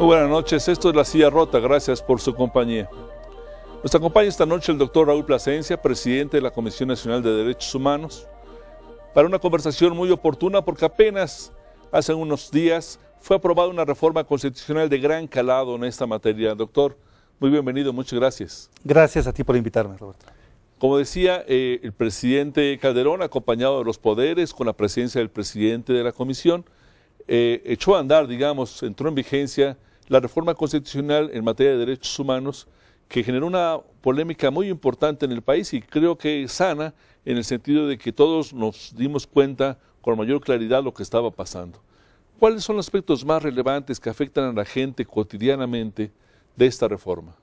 Muy buenas noches, esto es La Silla Rota, gracias por su compañía. Nos acompaña esta noche el doctor Raúl Plasencia, presidente de la Comisión Nacional de Derechos Humanos, para una conversación muy oportuna porque apenas hace unos días fue aprobada una reforma constitucional de gran calado en esta materia. Doctor, muy bienvenido, muchas gracias. Gracias a ti por invitarme, Roberto. Como decía, el presidente Calderón, acompañado de los poderes, con la presencia del presidente de la comisión, echó a andar, digamos, entró en vigencia la reforma constitucional en materia de derechos humanos que generó una polémica muy importante en el país y creo que sana en el sentido de que todos nos dimos cuenta con mayor claridad lo que estaba pasando. ¿Cuáles son los aspectos más relevantes que afectan a la gente cotidianamente de esta reforma?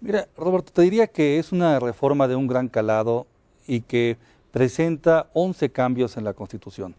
Mira, Roberto, te diría que es una reforma de un gran calado y que presenta 11 cambios en la Constitución.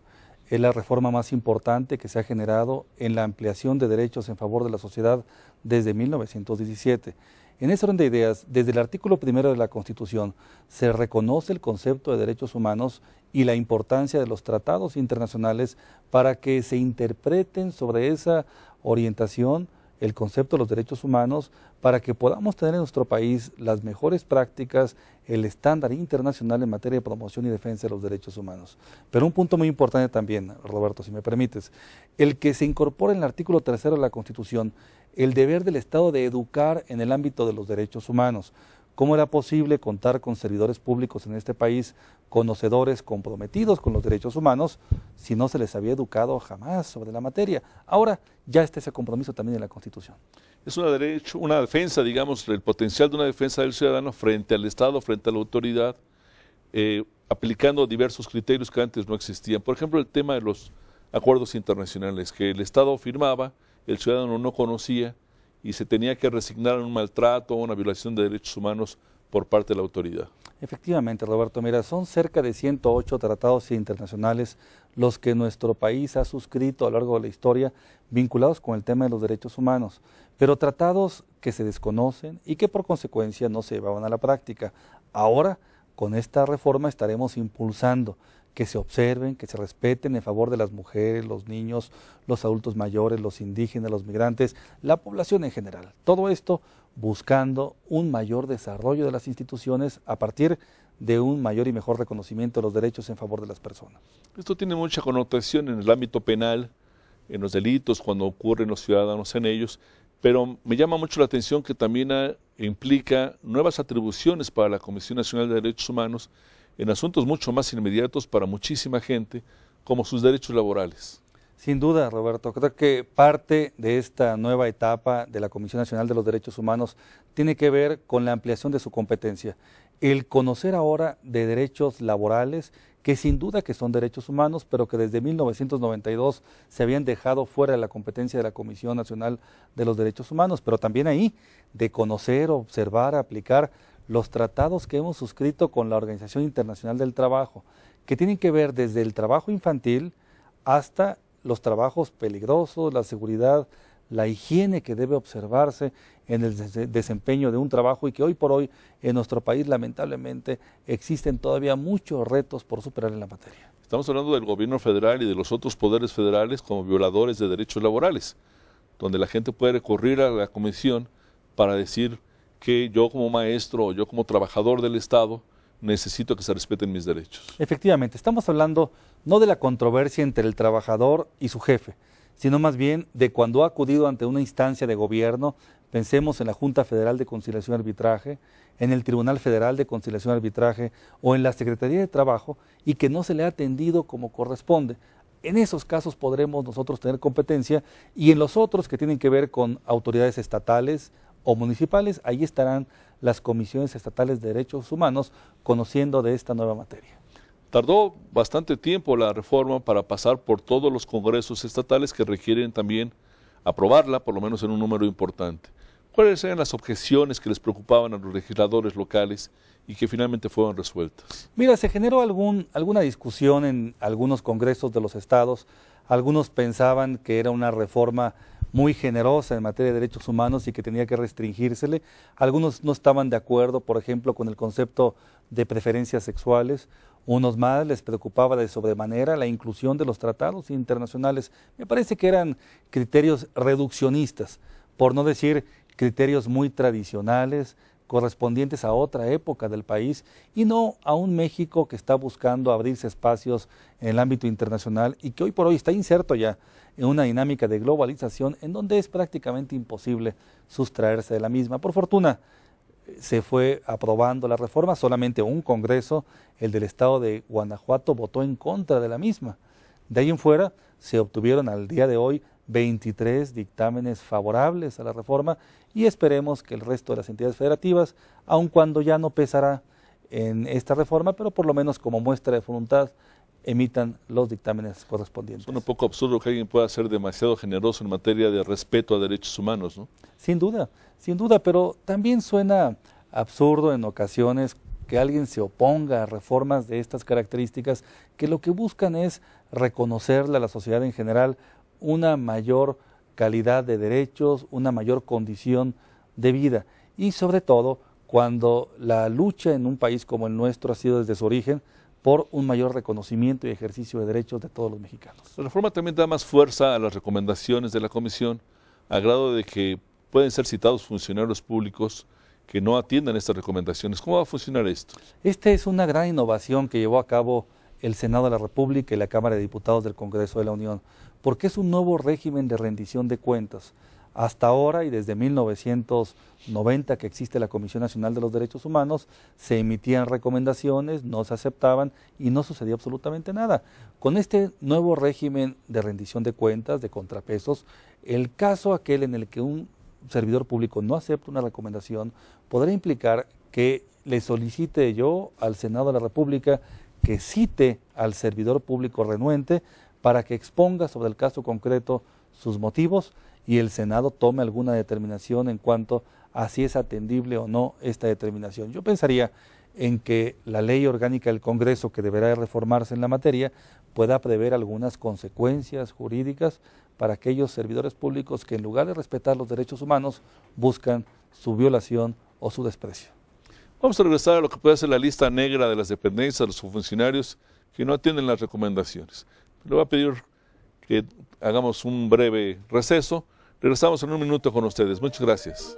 Es la reforma más importante que se ha generado en la ampliación de derechos en favor de la sociedad desde 1917. En ese orden de ideas, desde el artículo primero de la Constitución se reconoce el concepto de derechos humanos y la importancia de los tratados internacionales para que se interpreten sobre esa orientación el concepto de los derechos humanos para que podamos tener en nuestro país las mejores prácticas, el estándar internacional en materia de promoción y defensa de los derechos humanos. Pero un punto muy importante también, Roberto, si me permites, el que se incorpora en el artículo tercero de la Constitución el deber del Estado de educar en el ámbito de los derechos humanos. ¿Cómo era posible contar con servidores públicos en este país, conocedores, comprometidos con los derechos humanos, si no se les había educado jamás sobre la materia? Ahora ya está ese compromiso también en la Constitución. Es una defensa, digamos, el potencial de una defensa del ciudadano frente al Estado, frente a la autoridad, aplicando diversos criterios que antes no existían. Por ejemplo, el tema de los acuerdos internacionales que el Estado firmaba, el ciudadano no conocía, y se tenía que resignar a un maltrato o una violación de derechos humanos por parte de la autoridad. Efectivamente, Roberto, mira, son cerca de 108 tratados internacionales los que nuestro país ha suscrito a lo largo de la historia vinculados con el tema de los derechos humanos, pero tratados que se desconocen y que por consecuencia no se llevaban a la práctica. Ahora, con esta reforma estaremos impulsando que se observen, que se respeten en favor de las mujeres, los niños, los adultos mayores, los indígenas, los migrantes, la población en general. Todo esto buscando un mayor desarrollo de las instituciones a partir de un mayor y mejor reconocimiento de los derechos en favor de las personas. Esto tiene mucha connotación en el ámbito penal, en los delitos, cuando ocurren los ciudadanos en ellos, pero me llama mucho la atención que también implica nuevas atribuciones para la Comisión Nacional de Derechos Humanos en asuntos mucho más inmediatos para muchísima gente, como sus derechos laborales. Sin duda, Roberto, creo que parte de esta nueva etapa de la Comisión Nacional de los Derechos Humanos tiene que ver con la ampliación de su competencia. El conocer ahora de derechos laborales, que sin duda que son derechos humanos, pero que desde 1992 se habían dejado fuera de la competencia de la Comisión Nacional de los Derechos Humanos, pero también ahí de conocer, observar, aplicar los tratados que hemos suscrito con la Organización Internacional del Trabajo, que tienen que ver desde el trabajo infantil hasta los trabajos peligrosos, la seguridad, la higiene que debe observarse en el desempeño de un trabajo y que hoy por hoy en nuestro país lamentablemente existen todavía muchos retos por superar en la materia. Estamos hablando del gobierno federal y de los otros poderes federales como violadores de derechos laborales, donde la gente puede recurrir a la comisión para decir que yo como maestro o yo como trabajador del Estado necesito que se respeten mis derechos. Efectivamente, estamos hablando no de la controversia entre el trabajador y su jefe, sino más bien de cuando ha acudido ante una instancia de gobierno, pensemos en la Junta Federal de Conciliación y Arbitraje, en el Tribunal Federal de Conciliación y Arbitraje o en la Secretaría de Trabajo y que no se le ha atendido como corresponde. En esos casos podremos nosotros tener competencia y en los otros que tienen que ver con autoridades estatales o municipales, ahí estarán las comisiones estatales de derechos humanos conociendo de esta nueva materia. Tardó bastante tiempo la reforma para pasar por todos los congresos estatales que requieren también aprobarla, por lo menos en un número importante. ¿Cuáles eran las objeciones que les preocupaban a los legisladores locales y que finalmente fueron resueltas? Mira, se generó alguna discusión en algunos congresos de los estados. Algunos pensaban que era una reforma muy generosa en materia de derechos humanos y que tenía que restringírsele. Algunos no estaban de acuerdo, por ejemplo, con el concepto de preferencias sexuales. Unos más les preocupaba de sobremanera la inclusión de los tratados internacionales. Me parece que eran criterios reduccionistas. por no decir criterios muy tradicionales, correspondientes a otra época del país y no a un México que está buscando abrirse espacios en el ámbito internacional y que hoy por hoy está inserto ya en una dinámica de globalización en donde es prácticamente imposible sustraerse de la misma. Por fortuna, se fue aprobando la reforma, solamente un congreso, el del estado de Guanajuato, votó en contra de la misma. De ahí en fuera se obtuvieron al día de hoy 23 dictámenes favorables a la reforma y esperemos que el resto de las entidades federativas, aun cuando ya no pesará en esta reforma, pero por lo menos como muestra de voluntad, emitan los dictámenes correspondientes. Es un poco absurdo que alguien pueda ser demasiado generoso en materia de respeto a derechos humanos, ¿no? Sin duda, pero también suena absurdo en ocasiones que alguien se oponga a reformas de estas características que lo que buscan es reconocerle a la sociedad en general una mayor calidad de derechos, una mayor condición de vida y sobre todo cuando la lucha en un país como el nuestro ha sido desde su origen por un mayor reconocimiento y ejercicio de derechos de todos los mexicanos. La reforma también da más fuerza a las recomendaciones de la Comisión, a grado de que pueden ser citados funcionarios públicos que no atiendan estas recomendaciones. ¿Cómo va a funcionar esto? Esta es una gran innovación que llevó a cabo el Senado de la República y la Cámara de Diputados del Congreso de la Unión, porque es un nuevo régimen de rendición de cuentas. Hasta ahora y desde 1990 que existe la Comisión Nacional de los Derechos Humanos, se emitían recomendaciones, no se aceptaban y no sucedía absolutamente nada. Con este nuevo régimen de rendición de cuentas, de contrapesos, el caso aquel en el que un servidor público no acepta una recomendación podrá implicar que le solicite yo al Senado de la República que cite al servidor público renuente para que exponga sobre el caso concreto sus motivos y el Senado tome alguna determinación en cuanto a si es atendible o no esta determinación. Yo pensaría en que la ley orgánica del Congreso, que deberá reformarse en la materia, pueda prever algunas consecuencias jurídicas para aquellos servidores públicos que en lugar de respetar los derechos humanos buscan su violación o su desprecio. Vamos a regresar a lo que puede ser la lista negra de las dependencias, de los funcionarios que no atienden las recomendaciones. Le voy a pedir que hagamos un breve receso. Regresamos en un minuto con ustedes. Muchas gracias.